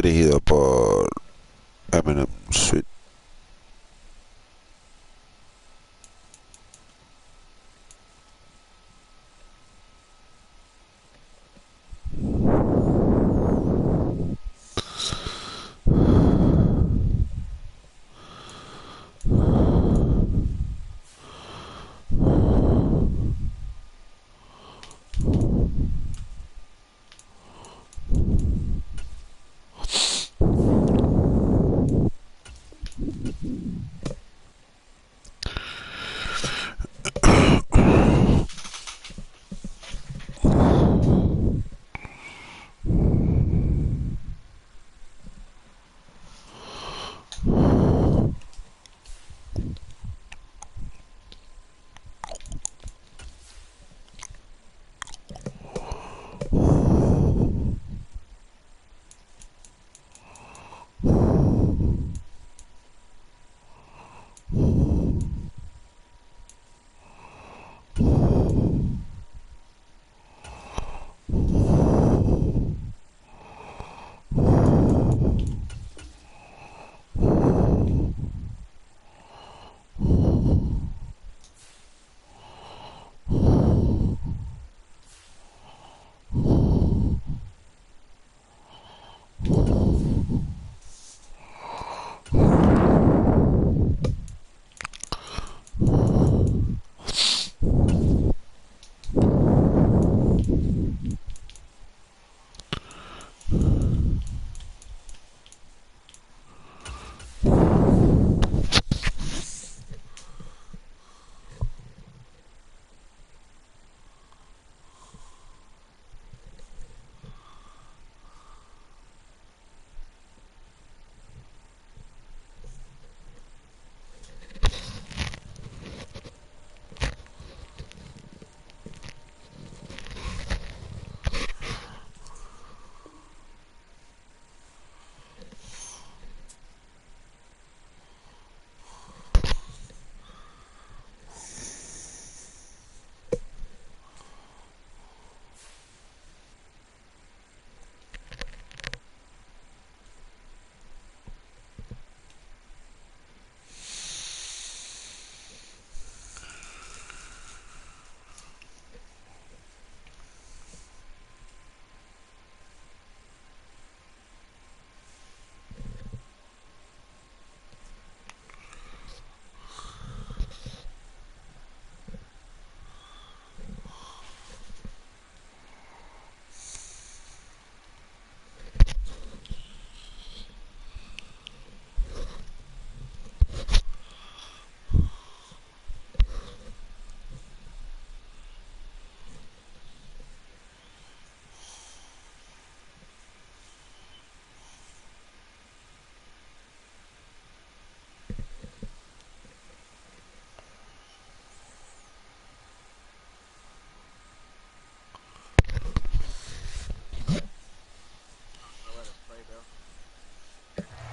dirigido por Mmsweets.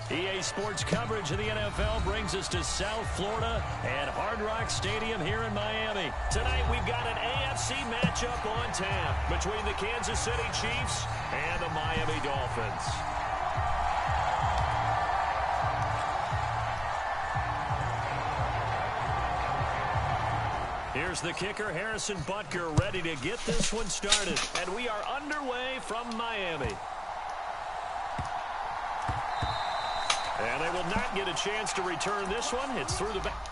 EA Sports coverage of the NFL brings us to South Florida and Hard Rock Stadium here in Miami. Tonight we've got an AFC matchup on tap between the Kansas City Chiefs and the Miami Dolphins. Here's the kicker, Harrison Butker, ready to get this one started. And we are underway from Miami. And they will not get a chance to return this one. It's through the back.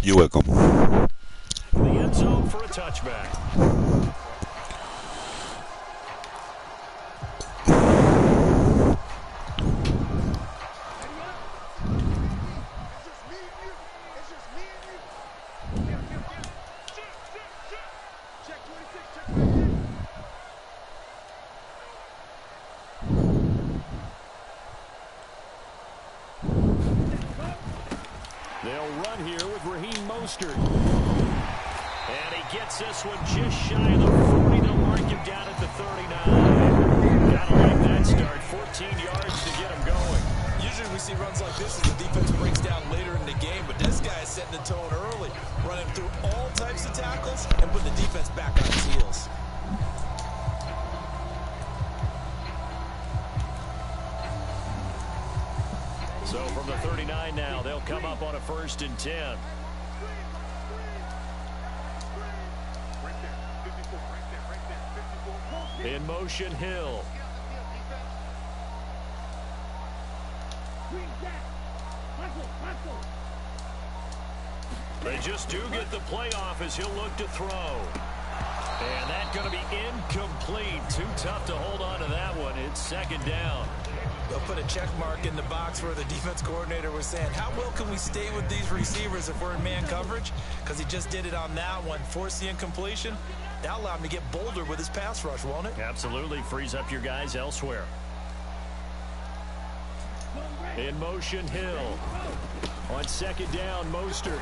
You're welcome. The end zone for a touchback. with Raheem Mostert. And he gets this one just shy of the 40. They'll mark him down at the 39. Gotta like that start. 14 yards to get him going. Usually we see runs like this as the defense breaks down later in the game, but this guy is setting the tone early, running through all types of tackles and putting the defense back on its heels. So from the 39 now, they'll come up on a 1st and 10. In motion, Hill. They just do get the playoff as he'll look to throw. And that's going to be incomplete. Too tough to hold on to that one. It's 2nd down. They'll put a check mark in the box where the defense coordinator was saying, how well can we stay with these receivers if we're in man coverage? Because he just did it on that one. Force the incompletion. That allowed him to get bolder with his pass rush, won't it? Absolutely. Frees up your guys elsewhere. In motion, Hill. On 2nd down, Mostert.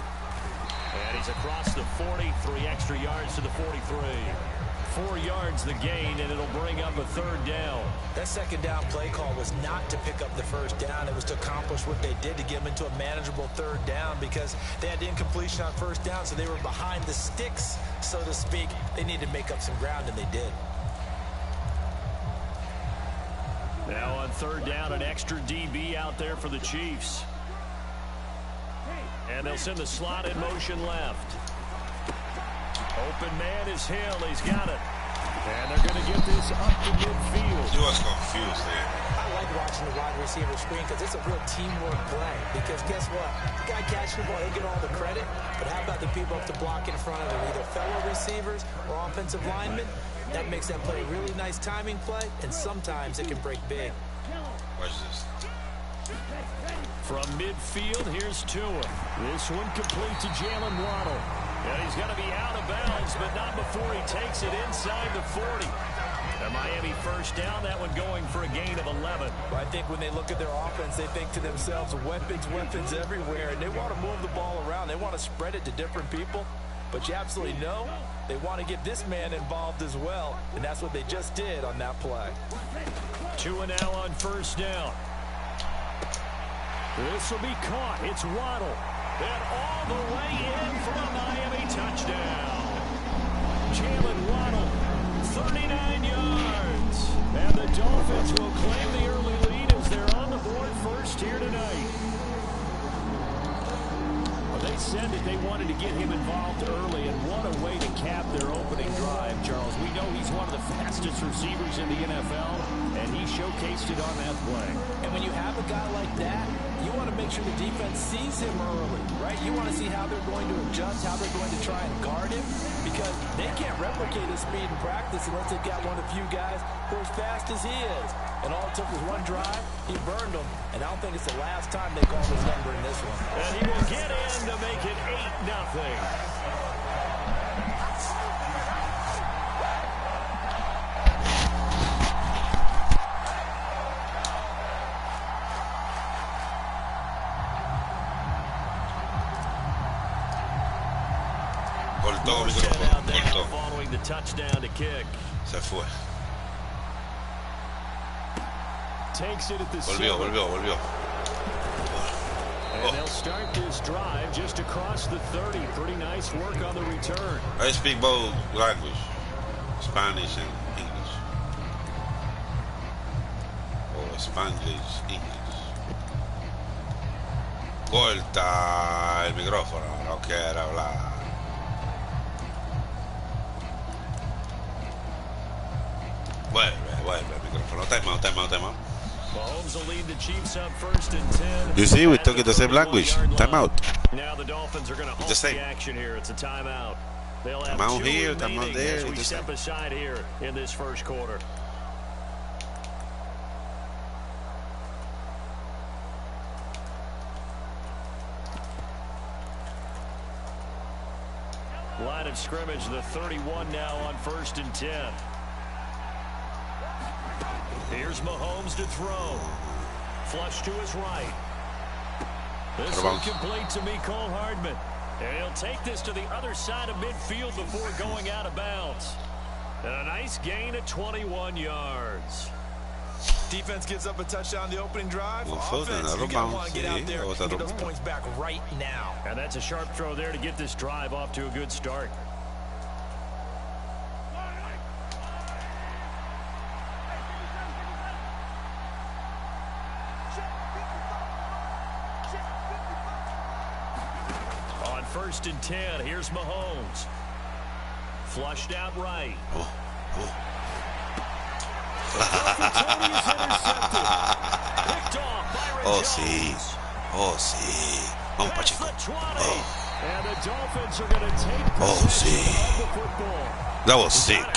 And he's across the 40, 3 extra yards to the 43. 4 yards the gain, and it'll bring up a 3rd down. That 2nd down play call was not to pick up the 1st down. It was to accomplish what they did to get them into a manageable 3rd down because they had the incompletion on 1st down, so they were behind the sticks, so to speak. They needed to make up some ground, and they did. Now on 3rd down, an extra DB out there for the Chiefs. And they'll send the slot in motion left. Open man is Hill. He's got it. And they're going to get this up to midfield. He was confused there. I like watching the wide receiver screen because it's a real teamwork play. Because guess what? The guy catching the ball, they get all the credit. But how about the people up the block in front of him? Either fellow receivers or offensive linemen. That makes that play a really nice timing play. And sometimes it can break big. Watch this. From midfield, here's Tua. This one complete to Jalen Waddle. And he's going to be out of bounds, but not before he takes it inside the 40. The Miami 1st down, that one going for a gain of 11. Well, I think when they look at their offense, they think to themselves, weapons everywhere, and they want to move the ball around. They want to spread it to different people. But you absolutely know they want to get this man involved as well, and that's what they just did on that play. Tua now on 1st down. This will be caught. It's Waddle. And all the way in for a Miami touchdown. Jalen Waddle, 39 yards. And the Dolphins will claim the early lead as they're on the board 1st here tonight. Well, they said that they wanted to get him involved early, and what a way to cap their opening drive, Charles. We know he's one of the fastest receivers in the NFL, and he showcased it on that play. And when you have a guy like that, you want to make sure the defense sees him early, right? You want to see how they're going to adjust, how they're going to try and guard him, because they can't replicate his speed in practice unless they've got one of the few guys who are as fast as he is. And all it took was one drive, he burned them, and I don't think it's the last time they call his number in this one. And he will get in to make it 8-0. Cortó. Following the touchdown to kick. Se fue. Takes it at the Volvió. And they'll start this drive just across the 30. Pretty nice work on the return. I speak both languages, Spanish and English. Or Spanish, English. Corta el micrófono, no quiere hablar. Vuelve el micrófono. Time out. Mahomes will lead the Chiefs up 1st and 10. You see, we're talking the same language. Time out. Now the Dolphins are going to halt the action here. It's a timeout. They'll have time out 2 here, time out there. as we step aside here in this 1st quarter. Line of scrimmage, the 31 now on 1st and 10. Here's Mahomes to throw. Flush to his right. This one complete to Mecole Hardman. And he'll take this to the other side of midfield before going out of bounds. And a nice gain of 21 yards. Defense gives up a touchdown the opening drive. Offense, you're going to want to get out there and get those points back right now. And that's a sharp throw there to get this drive off to a good start. On 1st and 10, here's Mahomes. Flushed out right. Oh, sí. Oh, sí. Vamos, Pacheco. Oh, sí. That was sick.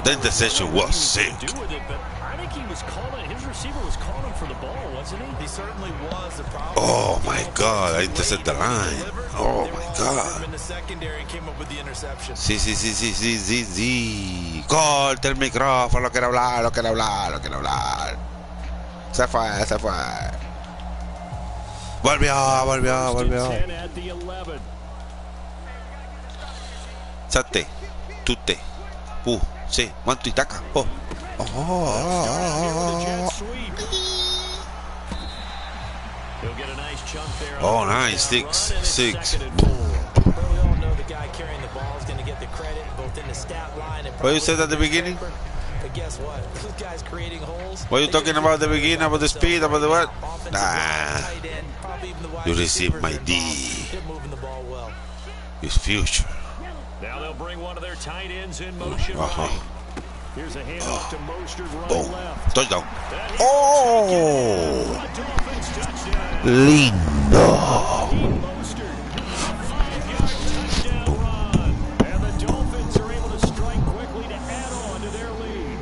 That interception was sick. I think he was calling. His receiver was calling for the ball, wasn't he? He certainly was. The problem. Oh my God! I intercepted the line. Oh my God! In the secondary, came up with the interception. Sí. Corta el micrófono. Quiero hablar. Se fue. Volvió. Sate. Tute. Sí. Manto y taca. Oh, nice. Six. What you said at the beginning? But guess what? Those guys creating holes. What are you talking about at the beginning? About the speed? About the what? Nah. You received my D. It's future. Now they'll bring one of their tight ends in motion. Here's a handoff to Mostert right left. Touchdown. Oh! Lindo. And the Dolphins are able to strike quickly to add on to their lead.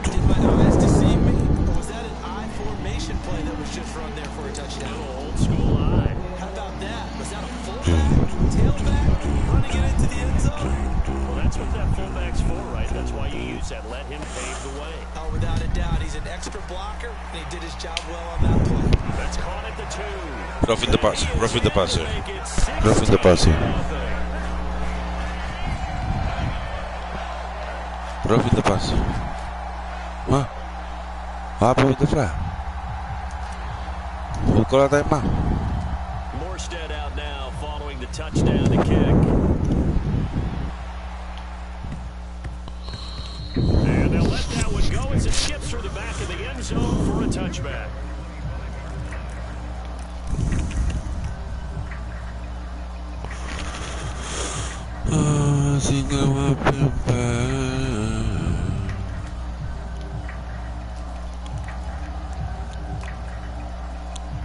Did my eyes deceive me? Or was that an I formation play that was just run there for a touchdown? Old school eye. How about that? Was that a fullback? Tailback? Trying to get into the end zone? Well, that's what that fullback's for, right? That's why you use that. Let him pave the way. Oh, without a doubt. He's an extra blocker, and he did his job well on that play. That's caught at the 2. Roughing the passer. Roughing the passer. Huh? Put the flag. Morstead out now following the touchdown to kick. And they'll let that one go as it skips through the back of the end zone for a touchback.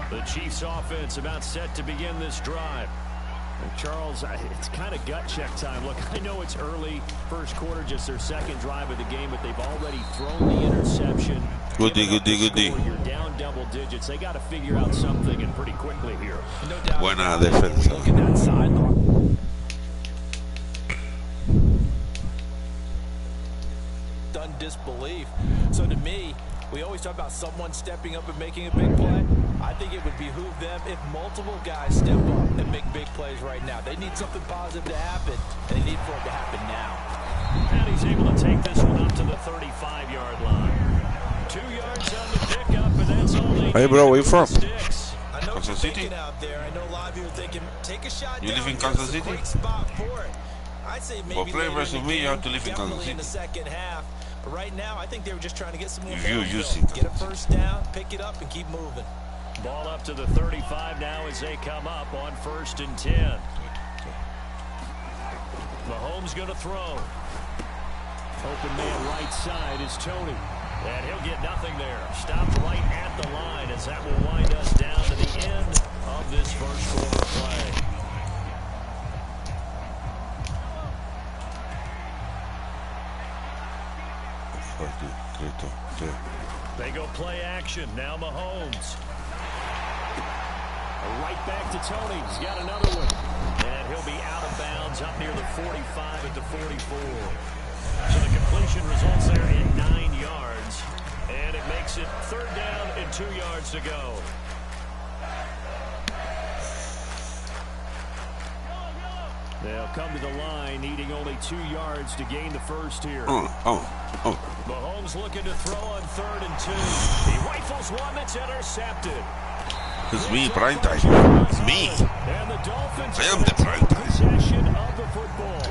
The Chiefs offense about set to begin this drive. And Charles, it's kind of gut check time. Look, I know it's early, first quarter, just their second drive of the game, but they've already thrown the interception. Good D. You're down double digits. They got to figure out something, and pretty quickly here. No doubt. Buena defensa. Look at that sideline. Done disbelief. So to me, we always talk about someone stepping up and making a big play. I think it would behoove them if multiple guys step up and make big plays right now. They need something positive to happen, and they need for it to happen now. And he's able to take this one up to the 35-yard line. 2 yards on the pickup, and that's only. Hey, bro, where you from? I know Kansas City? out there. I know a lot of you are thinking, take a shot. You live in Kansas City? Great spot for it. I'd say maybe For play versus me, you have to live in Kansas City. In the second half. But right now, I think they were just trying to get some more. Get a first down, pick it up, and keep moving. Ball up to the 35 now as they come up on 1st and 10. Mahomes going to throw. Open man right side is Tony. And he'll get nothing there. Stopped right at the line as that will wind us down to the end of this first quarter play. They go play action. Now Mahomes. Right back to Tony. He's got another one. And he'll be out of bounds up near the 45 at the 44. So the completion results there in 9 yards. And it makes it 3rd down and 2 yards to go. They'll come to the line, needing only 2 yards to gain the first here. Mahomes looking to throw on 3rd and 2. He rifles one that's intercepted. It's me, prime time. It's me. And the Dolphins I am the prime time. possession of the football.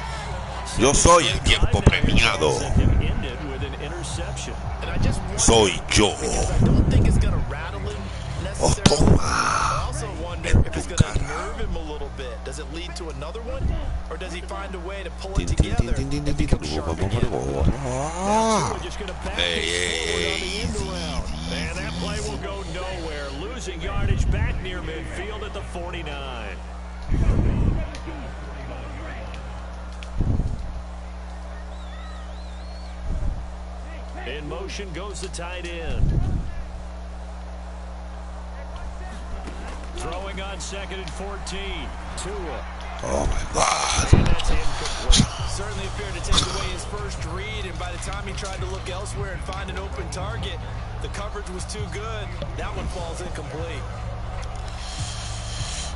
Yo soy el tiempo premiado. Ended with an interception. Soy yo. Oh, toma. En tu cara. Does it lead to another one, or does he find a way to pull it together and become sharp again? Hey. And that play will go nowhere, losing yardage back near midfield at the 49. In motion goes the tight end. Throwing on 2nd and 14. Tua. Oh my God. And that's incomplete. Certainly appeared to take away his first read, and by the time he tried to look elsewhere and find an open target, the coverage was too good. That one falls incomplete.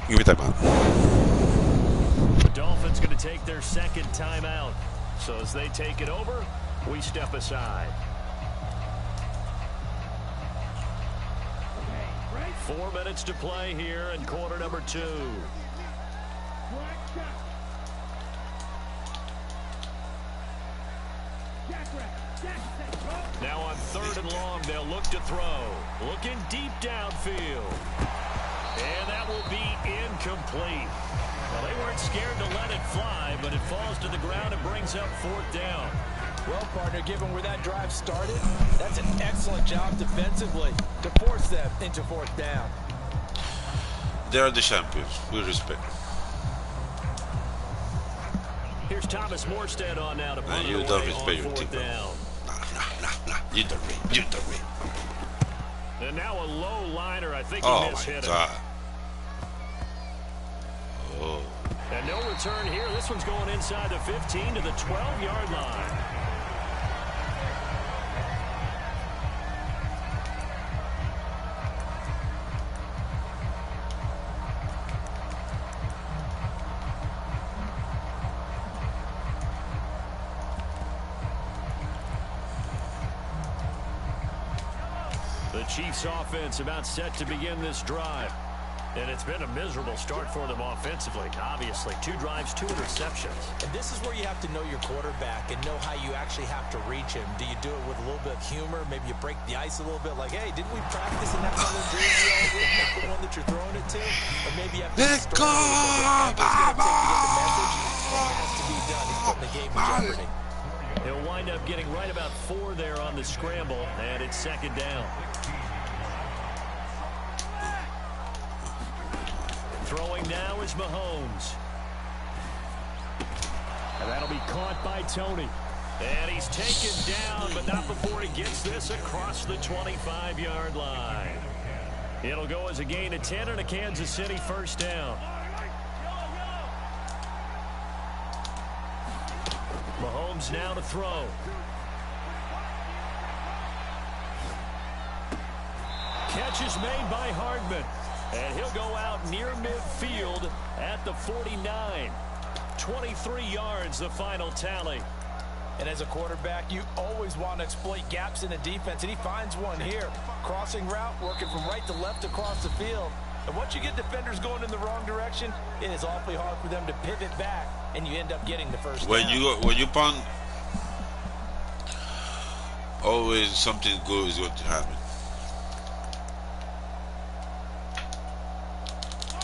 Give me time out. The Dolphins going to take their 2nd timeout. So as they take it over, we step aside. 4 minutes to play here in quarter number 2. Now on 3rd and long, they'll look to throw. Looking deep downfield. And that will be incomplete. Well, they weren't scared to let it fly, but it falls to the ground and brings up 4th down. Well, partner, given where that drive started, that's an excellent job defensively to force them into 4th down. They are the champions. We respect. Here's Thomas Morstead on now to put And you it don't away respect on your 4th team. down. Nah. You don't read. You don't read. And now a low liner. I think he Oh mishit my it. God. Oh. And no return here. This one's going inside the 15 to the 12-yard line. The Chiefs offense about set to begin this drive. And it's been a miserable start for them offensively. Obviously, 2 drives, 2 interceptions. And this is where you have to know your quarterback and know how you actually have to reach him. Do you do it with a little bit of humor? Maybe you break the ice a little bit, like, hey, didn't we practice in that color jersey already? That's the one that you're throwing it to? Or maybe you have to Let's go, has to be done. He's putting the game in jeopardy. He'll wind up getting right about 4 there on the scramble, and it's 2nd down. Throwing now is Mahomes. And that'll be caught by Tony. And he's taken down, but not before he gets this across the 25-yard line. It'll go as a gain of 10 and a Kansas City 1st down. Mahomes now to throw. Catch is made by Hardman. And he'll go out near midfield at the 49. 23 yards, the final tally. And as a quarterback, you always want to exploit gaps in the defense, and he finds one here. Crossing route, working from right to left across the field. And once you get defenders going in the wrong direction, it is awfully hard for them to pivot back, and you end up getting the first down. When you punt, always something good is going to happen.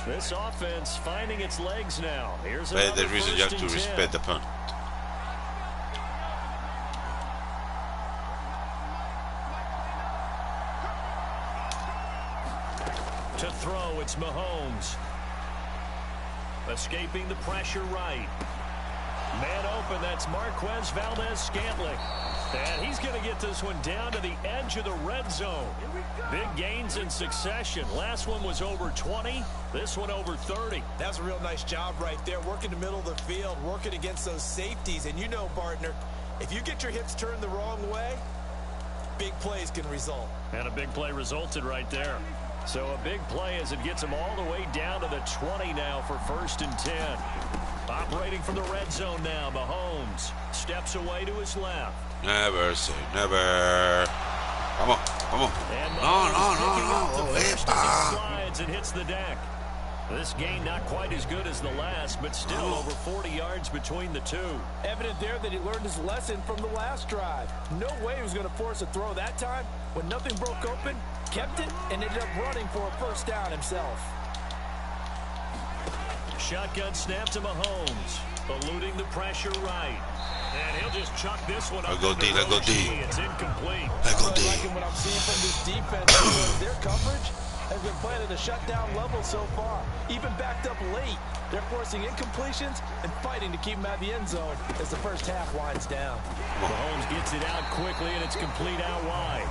This offense finding its legs now. Here's That's the reason you have 1st to and 10. respect the punt. To throw, it's Mahomes. Escaping the pressure right. Man open, that's Marquez Valdez-Scantling. And he's going to get this one down to the edge of the red zone. Big gains in succession. Last one was over 20. This one over 30. That's a real nice job right there, working the middle of the field, working against those safeties. And you know, partner, if you get your hips turned the wrong way, big plays can result. And a big play resulted right there. So a big play as it gets him all the way down to the 20 now for 1st and 10. Operating from the red zone now, Mahomes steps away to his left. Never say never. Come on, come on. No. Slides and hits the deck. This gain not quite as good as the last, but still over 40 yards between the two. Evident there that he learned his lesson from the last drive. No way he was going to force a throw that time. When nothing broke open, kept it, and ended up running for a first down himself. Shotgun snap to Mahomes, eluding the pressure right. And he'll just chuck this one up. Let's go D, let's go D. It's incomplete. Let's go D. Liking what I'm seeing from this defense because their coverage has been playing at a shutdown level so far. Even backed up late, they're forcing incompletions and fighting to keep them out of the end zone as the first half winds down. Mahomes gets it out quickly, and it's complete out wide.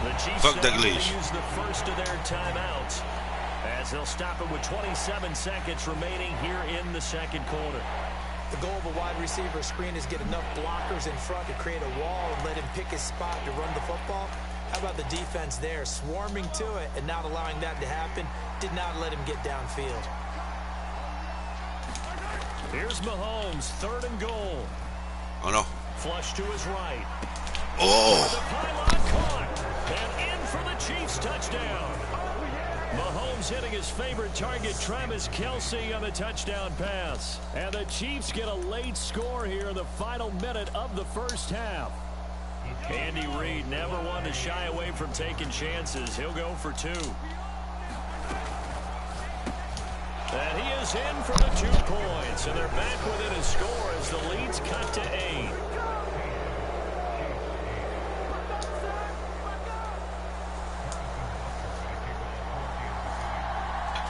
The Chiefs Fuck that will leash. use the first of their timeouts as they'll stop it with 27 seconds remaining here in the second quarter. The goal of a wide receiver screen is get enough blockers in front to create a wall and let him pick his spot to run the football. How about the defense there, swarming to it and not allowing that to happen? Did not let him get downfield. Here's Mahomes, 3rd and goal. Oh no. Flush to his right. Oh. The pylon caught and in for the Chiefs touchdown. Mahomes hitting his favorite target, Travis Kelce, on the touchdown pass. And the Chiefs get a late score here in the final minute of the first half. Andy Reid never one to shy away from taking chances. He'll go for 2. And he is in for the 2 points. And they're back within a score as the lead's cut to 8.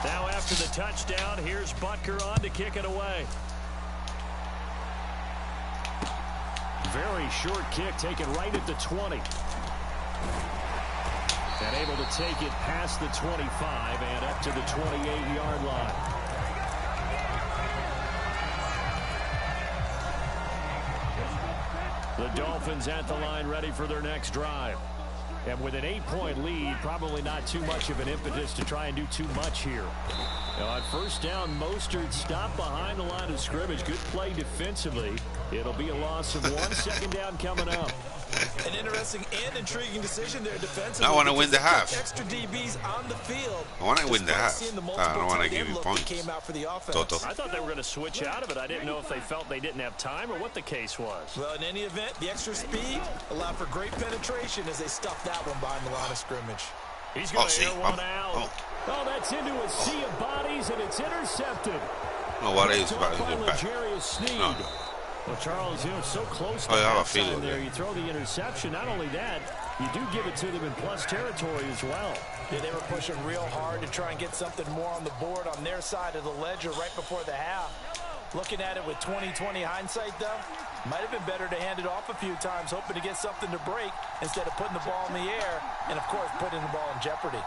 Now after the touchdown, here's Butker on to kick it away. Very short kick taken right at the 20. And able to take it past the 25 and up to the 28-yard line. The Dolphins at the line ready for their next drive. And with an 8-point lead, probably not too much of an impetus to try and do too much here. Now on first down, Mostert stopped behind the line of scrimmage. Good play defensively. It'll be a loss of 1. Second down coming up. An interesting and intriguing decision there defensively. I want to win the half. Extra DBs on the field. I want to win the half. I don't want to give you points. Came out for the offense. Toto. I thought they were going to switch out of it. I didn't know if they felt they didn't have time or what the case was. Well, in any event, the extra speed allowed for great penetration as they stuffed that one behind the line of scrimmage. He's going to air one out. Oh, that's into a sea of bodies, and it's intercepted. No, what is No. Well, Charles, you know, so close to that there. You throw the interception. Not only that, you do give it to them in plus territory as well. Yeah, they were pushing real hard to try and get something more on the board on their side of the ledger right before the half. Looking at it with 20/20 hindsight, though, might have been better to hand it off a few times, hoping to get something to break instead of putting the ball in the air and, of course, putting the ball in jeopardy.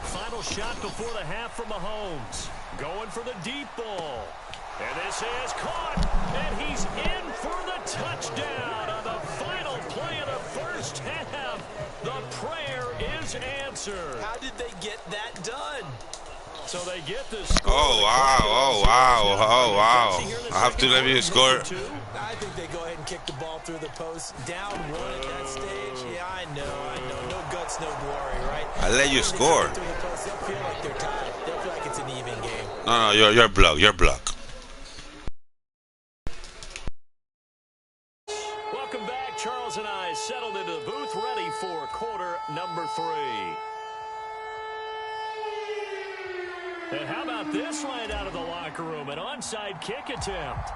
Final shot before the half from Mahomes. Going for the deep ball. And this is caught. And he's in for the touchdown on the final play of the first half. The prayer is answered. How did they get that done? So they get the score. Oh, wow, oh, wow, oh, wow. I have to let you score. I think they go ahead and kick the ball through the post. Down 1 at that stage. Yeah, I know. No guts, no glory, right? I let you score. They'll feel like they're tied. They'll feel like it's an even game. No, you're blocked. You're blocked. Welcome back. Charles and I settled into the booth, ready for quarter number 3. And how about this right out of the locker room? An onside kick attempt.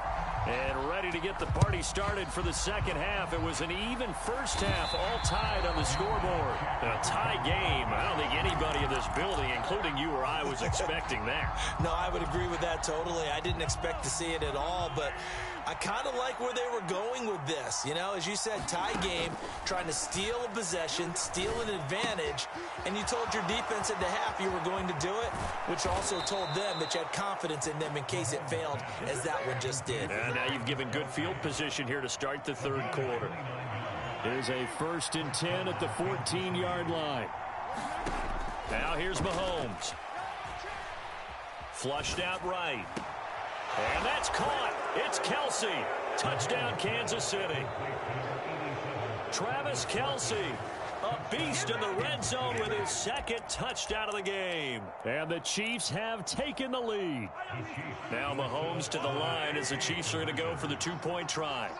And ready to get the party started for the second half. It was an even first half, all tied on the scoreboard. A tie game. I don't think anybody in this building, including you or I, was expecting that. No, I would agree with that totally. I didn't expect to see it at all, but I kind of like where they were going with this. You know, as you said, tie game, trying to steal a possession, steal an advantage, and you told your defense at the half you were going to do it, which also told them that you had confidence in them in case it failed, as that one just did. And now you've given good field position here to start the third quarter. Here's a 1st and 10 at the 14-yard line. Now here's Mahomes. Flushed out right. And that's caught. It's Kelsey. Touchdown, Kansas City. Travis Kelsey, a beast in the red zone with his 2nd touchdown of the game. And the Chiefs have taken the lead. Now Mahomes to the line as the Chiefs are going to go for the 2-point try.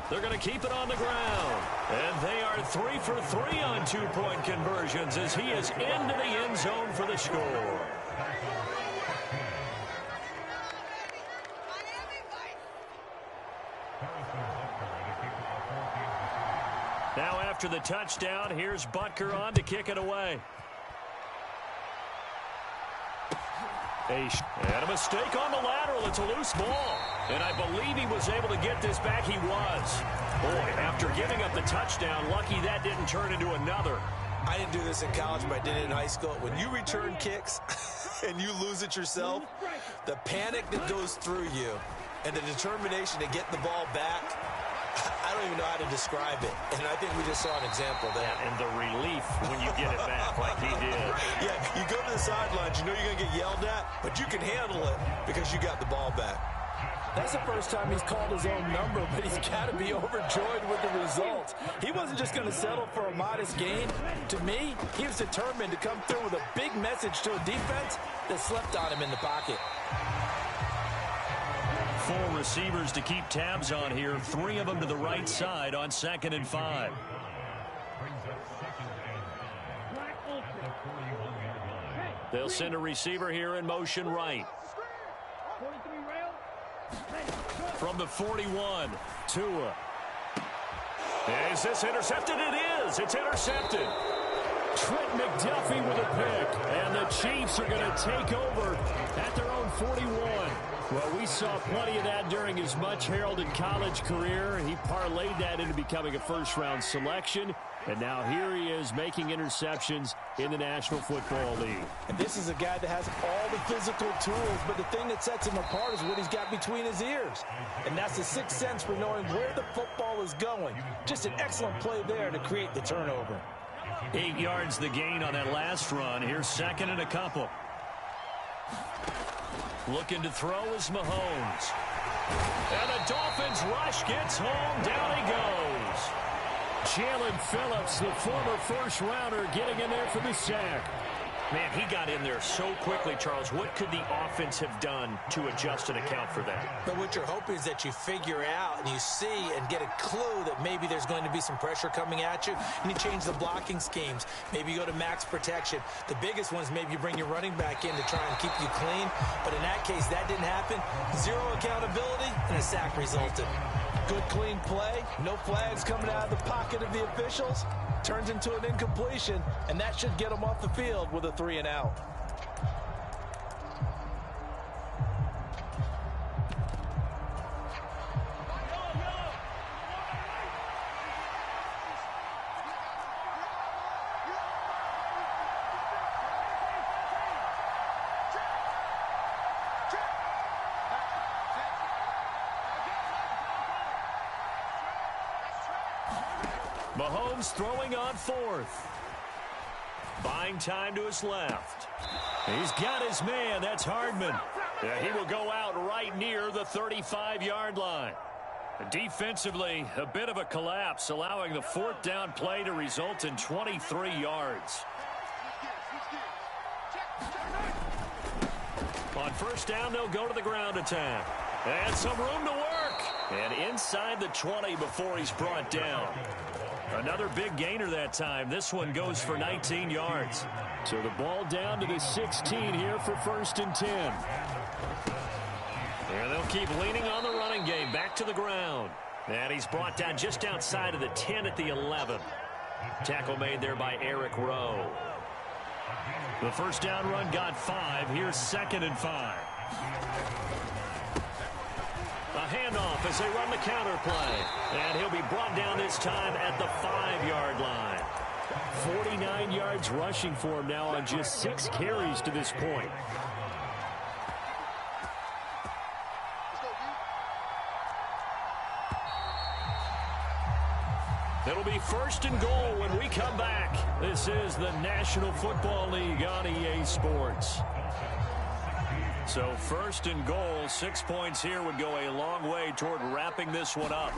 They're going to keep it on the ground. And they are 3 for 3 on 2-point conversions as he is into the end zone for the score. Now after the touchdown, here's Butker on to kick it away. And a mistake on the lateral. It's a loose ball. And I believe he was able to get this back. He was. Boy, after giving up the touchdown, lucky that didn't turn into another. I didn't do this in college, but I did it in high school. When you return kicks and you lose it yourself, the panic that goes through you and the determination to get the ball back, I don't even know how to describe it. And I think we just saw an example of that. And the relief when you get it back like he did. Yeah, you go to the sidelines, you know you're going to get yelled at, but you can handle it because you got the ball back. That's the first time he's called his own number, but he's got to be overjoyed with the result. He wasn't just going to settle for a modest gain. To me, he was determined to come through with a big message to a defense that slept on him in the pocket. 4 receivers to keep tabs on here. 3 of them to the right side on 2nd and 5. They'll send a receiver here in motion right. From the 41, Tua. Is this intercepted? It is. It's intercepted. Trent McDuffie with a pick. And the Chiefs are going to take over at their own 41. Well, we saw plenty of that during his much-heralded college career. He parlayed that into becoming a first-round selection. And now here he is making interceptions in the National Football League. And this is a guy that has all the physical tools, but the thing that sets him apart is what he's got between his ears. And that's the 6th sense for knowing where the football is going. Just an excellent play there to create the turnover. 8 yards the gain on that last run. Here's 2nd and a couple. Looking to throw is Mahomes. And the Dolphins rush gets home. Down he goes. Jalen Phillips, the former first-rounder, getting in there for the sack. Man, he got in there so quickly, Charles. What could the offense have done to adjust and account for that? But what you're hoping is that you figure out and you see and get a clue that maybe there's going to be some pressure coming at you, and you change the blocking schemes. Maybe you go to max protection. The biggest one is maybe you bring your running back in to try and keep you clean. But in that case, that didn't happen. 0 accountability, and a sack resulted. Good, clean play. No flags coming out of the pocket of the officials. Turns into an incompletion, and that should get them off the field with a 3-and-out. Mahomes throwing on 4th. Buying time to his left. He's got his man. That's Hardman. Yeah, he will go out right near the 35-yard line. Defensively, a bit of a collapse, allowing the 4th down play to result in 23 yards. On 1st down, they'll go to the ground attack. And some room to work. And inside the 20 before he's brought down. Another big gainer that time. This one goes for 19 yards. So the ball down to the 16 here for 1st and 10. And they'll keep leaning on the running game. Back to the ground. And he's brought down just outside of the 10 at the 11. Tackle made there by Eric Rowe. The 1st down run got 5. Here's 2nd and 5. A handoff as they run the counter play. And he'll be brought down this time at the 5-yard line. 49 yards rushing for him now on just 6 carries to this point. It'll be 1st and goal when we come back. This is the National Football League on EA Sports. So 1st and goal, 6 points here would go a long way toward wrapping this one up.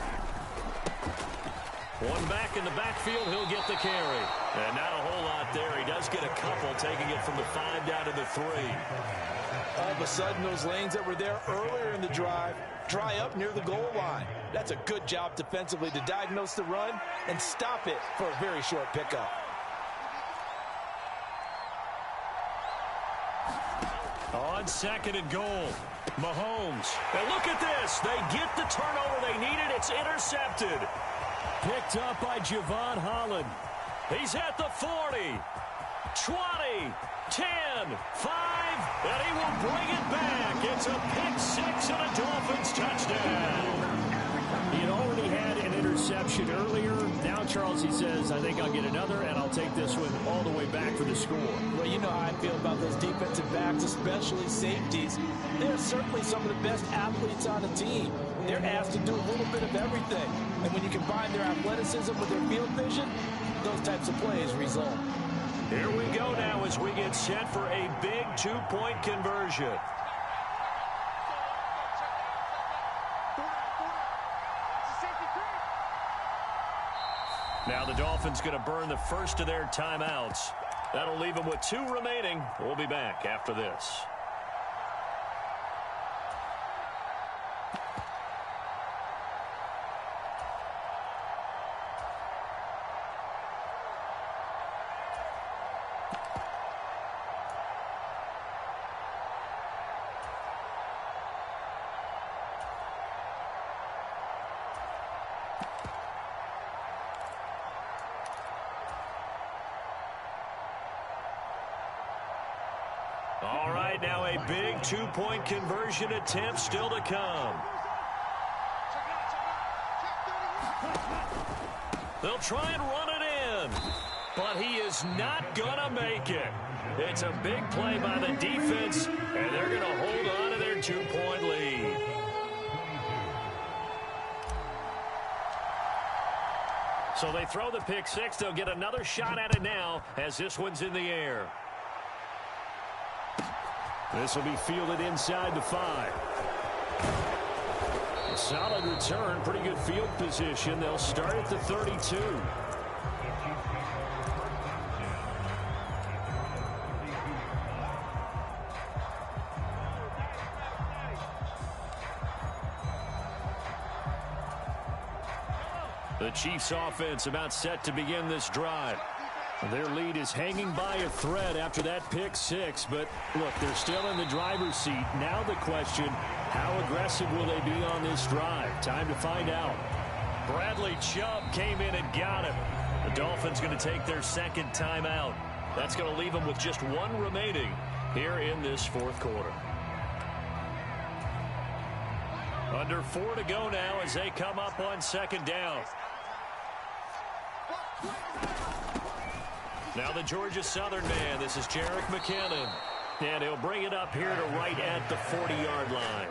One back in the backfield, he'll get the carry. And not a whole lot there. He does get a couple, taking it from the 5 down to the 3. All of a sudden, those lanes that were there earlier in the drive dry up near the goal line. That's a good job defensively to diagnose the run and stop it for a very short pickup. On 2nd and goal, Mahomes. And look at this. They get the turnover they needed. It's intercepted. Picked up by Javon Holland. He's at the 40, 20, 10, 5, and he will bring it back. It's a pick 6 and a Dolphins touchdown. He had already had an interception earlier. Now, Charles, he says, I think I'll get another, and I'll take this one all the way back for the score. Well, you know how I feel about those defensive backs, especially safeties. They're certainly some of the best athletes on the team. They're asked to do a little bit of everything. And when you combine their athleticism with their field vision, those types of plays result. Here we go now as we get set for a big 2-point conversion. Now the Dolphins going to burn the first of their timeouts. That'll leave them with 2 remaining. We'll be back after this. All right, now a big 2-point conversion attempt still to come. They'll try and run it in, but he is not going to make it. It's a big play by the defense, and they're going to hold on to their 2-point lead. So they throw the pick 6. They'll get another shot at it now as this one's in the air. This will be fielded inside the 5. A solid return, pretty good field position. They'll start at the 32. The Chiefs offense about set to begin this drive. Their lead is hanging by a thread after that pick 6, but look, they're still in the driver's seat. Now the question, how aggressive will they be on this drive? Time to find out. Bradley Chubb came in and got him. The Dolphins going to take their 2nd timeout. That's going to leave them with just 1 remaining here in this 4th quarter. Under 4 to go now as they come up on 2nd down. Now the Georgia Southern man, this is Jerick McKinnon. And he'll bring it up here to right at the 40-yard line.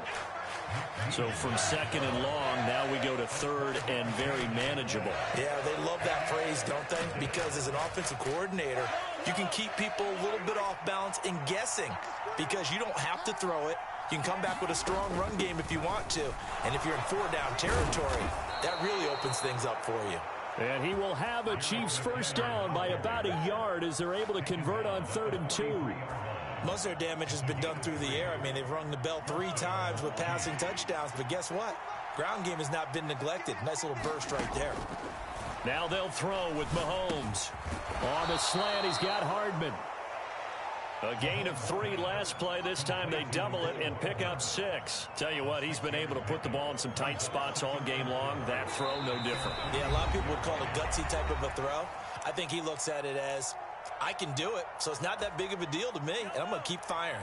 So from 2nd and long, now we go to 3rd and very manageable. Yeah, they love that phrase, don't they? Because as an offensive coordinator, you can keep people a little bit off balance and guessing because you don't have to throw it. You can come back with a strong run game if you want to. And if you're in 4-down territory, that really opens things up for you. And he will have a Chiefs 1st down by about a yard as they're able to convert on 3rd and 2. Most of their damage has been done through the air. I mean, they've rung the bell 3 times with passing touchdowns, but guess what? Ground game has not been neglected. Nice little burst right there. Now they'll throw with Mahomes. On the slant, he's got Hardman. A gain of 3 last play. This time they double it and pick up 6. Tell you what, he's been able to put the ball in some tight spots all game long. That throw, no different. Yeah, a lot of people would call it a gutsy type of a throw. I think he looks at it as, I can do it, so it's not that big of a deal to me, and I'm going to keep firing.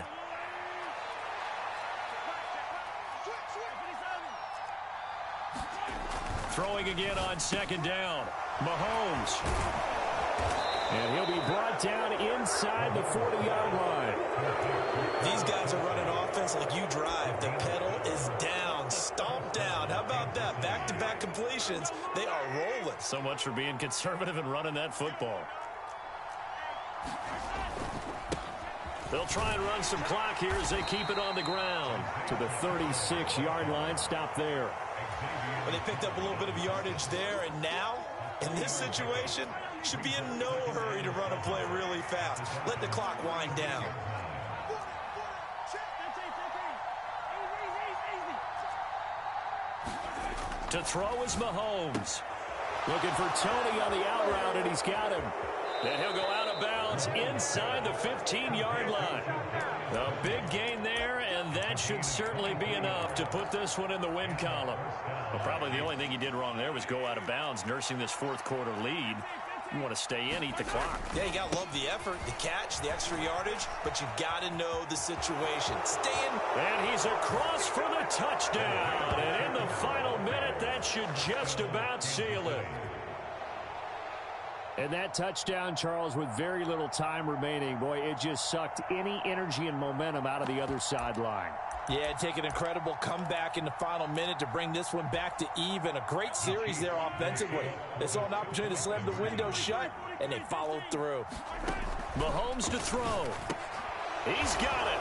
Throwing again on 2nd down. Mahomes. And he'll be brought down inside the 40-yard line. These guys are running offense like you drive. The pedal is down, stomped down. How about that? Back-to-back back-to-back completions. They are rolling. So much for being conservative and running that football. They'll try and run some clock here as they keep it on the ground. To the 36-yard line, stop there. Well, they picked up a little bit of yardage there, and now, in this situation, should be in no hurry to run a play really fast. Let the clock wind down. To throw is Mahomes. Looking for Tony on the out route, and he's got him. Then he'll go out of bounds inside the 15-yard line. A big gain there, and that should certainly be enough to put this one in the win column. Well, probably the only thing he did wrong there was go out of bounds, nursing this fourth-quarter lead. You want to stay in, eat the clock. Yeah, you got to love the effort, the catch, the extra yardage, but you got to know the situation. Stay in. And he's across for the touchdown. And in the final minute, that should just about seal it. And that touchdown, Charles, with very little time remaining, boy, it just sucked any energy and momentum out of the other sideline. Yeah, take an incredible comeback in the final minute to bring this one back to even. A great series there offensively. They saw an opportunity to slam the window shut, and they followed through. Mahomes to throw. He's got it.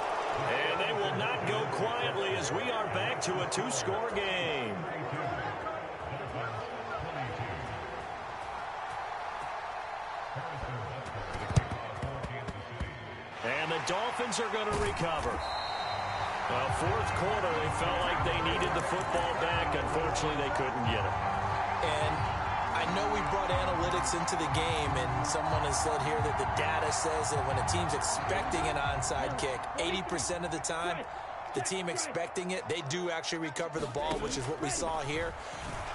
And they will not go quietly as we are back to a two-score game. And the Dolphins are going to recover. Well, fourth quarter, they felt like they needed the football back. Unfortunately, they couldn't get it. And I know we brought analytics into the game, and someone has said here that the data says that when a team's expecting an onside kick, 80% of the time, the team expecting it, they do actually recover the ball, which is what we saw here.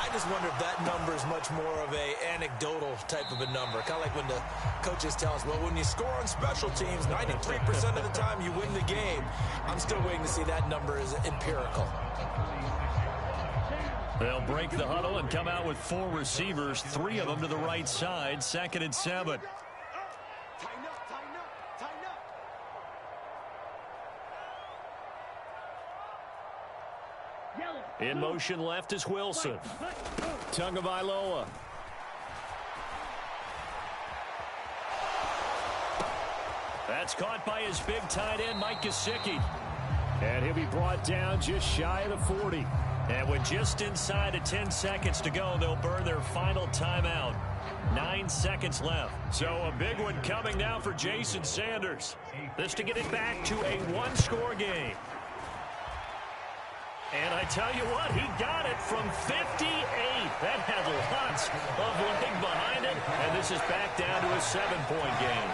I just wonder if that number is much more of a anecdotal type of a number. Kind of like when the coaches tell us, well, when you score on special teams, 93% of the time you win the game. I'm still waiting to see that number is empirical. They'll break the huddle and come out with 4 receivers, 3 of them to the right side, 2nd and 7. In motion left is Wilson. Tagovailoa. That's caught by his big tight end, Mike Gesicki. And he'll be brought down just shy of the 40. And with just inside of 10 seconds to go, they'll burn their final timeout. 9 seconds left. So a big one coming now for Jason Sanders. This to get it back to a one-score game. And I tell you what, he got it from 58. That had lots of leg behind it. And this is back down to a 7-point game.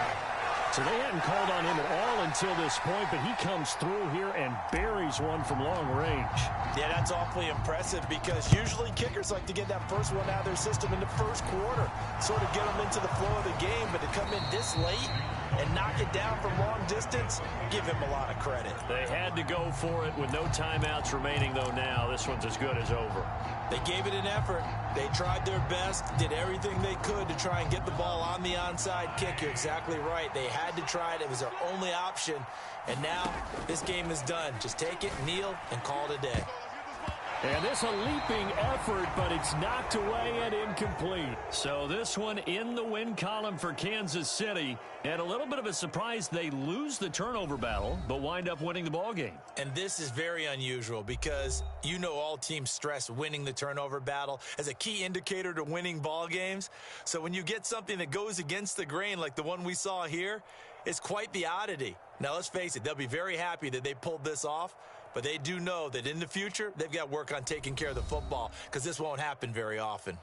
So they hadn't called on him at all until this point, but he comes through here and buries one from long range. Yeah, that's awfully impressive because usually kickers like to get that first one out of their system in the first quarter, sort of get them into the flow of the game, but to come in this late and knock it down from long distance, give him a lot of credit. They had to go for it with no timeouts remaining, though now. This one's as good as over. They gave it an effort. They tried their best, did everything they could to try and get the ball on the onside kick. You're exactly right. They had to try it. It was their only option. And now this game is done. Just take it, kneel, and call it a day. And this a leaping effort, but it's knocked away and incomplete. So this one in the win column for Kansas City. And a little bit of a surprise, they lose the turnover battle, but wind up winning the ball game. And this is very unusual because you know all teams stress winning the turnover battle as a key indicator to winning ball games. So when you get something that goes against the grain like the one we saw here, it's quite the oddity. Now let's face it, they'll be very happy that they pulled this off. But they do know that in the future, they've got work on taking care of the football because this won't happen very often.